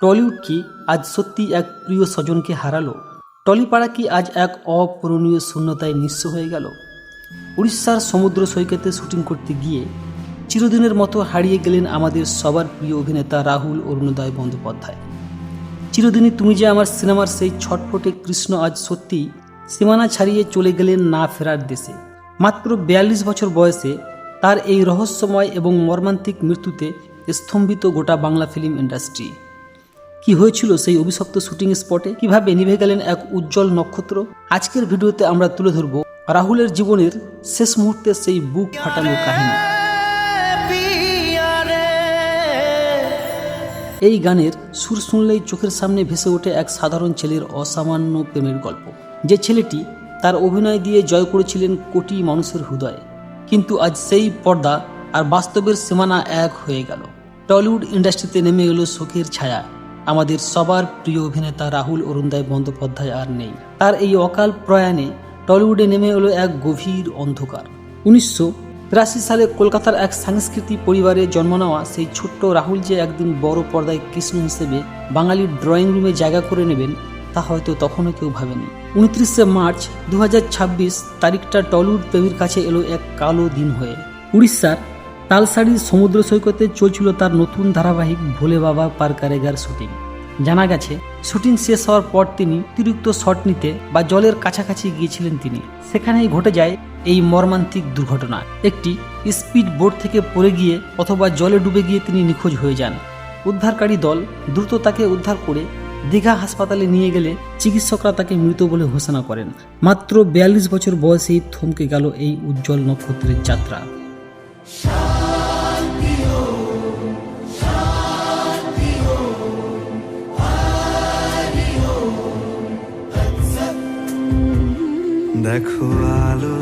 Tollywood কি আজ সত্যি এক প্রিয় স্বজনকে হারালো? টলিপাড়া কি আজ এক অপূরণীয় শূন্যতায় নিঃস্ব হয়ে গেল? উড়িষ্যার সমুদ্র সৈকতে শুটিং করতে গিয়ে চিরদিনের মতো হারিয়ে গেলেন আমাদের সবার প্রিয় অভিনেতা রাহুল অরুণোদয় বন্দ্যোপাধ্যায়। চিরদিনই তুমি যে আমার সিনেমার সেই ছটফটে কৃষ্ণ আজ সত্যিই সীমানা ছাড়িয়ে চলে গেলেন না ফেরার দেশে। মাত্র 42 বছর বয়সে তার এই রহস্যময় এবং মর্মান্তিক মৃত্যুতে স্তম্ভিত গোটা বাংলা ফিল্ম ইন্ডাস্ট্রি। কি হয়েছিল সেই অভিশপ্ত শুটিং স্পটে? কিভাবে নিভে গেলেন এক উজ্জ্বল নক্ষত্র? আজকের ভিডিওতে আমরা তুলে ধরব রাহুলের জীবনের শেষ মুহূর্তের সেই বুক ফাটানো কাহিনী। এই গানের সুর শুনলেই চোখের সামনে ভেসে ওঠে এক সাধারণ ছেলের অসামান্য প্রেমের গল্প, যে ছেলেটি তার অভিনয় দিয়ে জয় করেছিলেন কোটি মানুষের হৃদয়। কিন্তু আজ সেই পর্দা আর বাস্তবের সীমানা এক হয়ে গেল। টলিউড ইন্ডাস্ট্রিতে নেমে এলো শোকের ছায়া। আমাদের সবার প্রিয় অভিনেতা রাহুল অরুণোদয় বন্দ্যোপাধ্যায় আর নেই। তার এই অকাল প্রয়াণে টলিউডে নেমে এলো এক গভীর অন্ধকার। 1983 সালে কলকাতার এক সাংস্কৃতিক পরিবারে জন্ম নেওয়া সেই ছোট্ট রাহুল যে একদিন বড় পর্দায় কৃষ্ণ হিসেবে বাঙালির ড্রয়িং রুমে জায়গা করে নেবেন, তা হয়তো তখনও কেউ ভাবেনি। 29শে মার্চ 2026 তারিখটা টলিউড প্রেমীর কাছে এলো এক কালো দিন হয়ে। উড়িষ্যার তালসাড়ির সমুদ্র সৈকতে চলছিল তার নতুন ধারাবাহিক ভোলে বাবা পার কারেগার শুটিং। জানা গেছে শুটিং শেষ হওয়ার পর তিনি অতিরিক্ত শট নিতে বা জলের কাছাকাছি গিয়েছিলেন তিনি। সেখানেই ঘটে যায় এই মর্মান্তিক দুর্ঘটনা। একটি স্পিড বোট থেকে পড়ে গিয়ে অথবা জলে ডুবে গিয়ে তিনি নিখোঁজ হয়ে যান। উদ্ধারকারী দল দ্রুত তাকে উদ্ধার করে দীঘা হাসপাতালে নিয়ে গেলে চিকিৎসকরা তাকে মৃত বলে ঘোষণা করেন। মাত্র 42 বছর বয়সেই থমকে গেল এই উজ্জ্বল নক্ষত্রের যাত্রা। দেখো আলো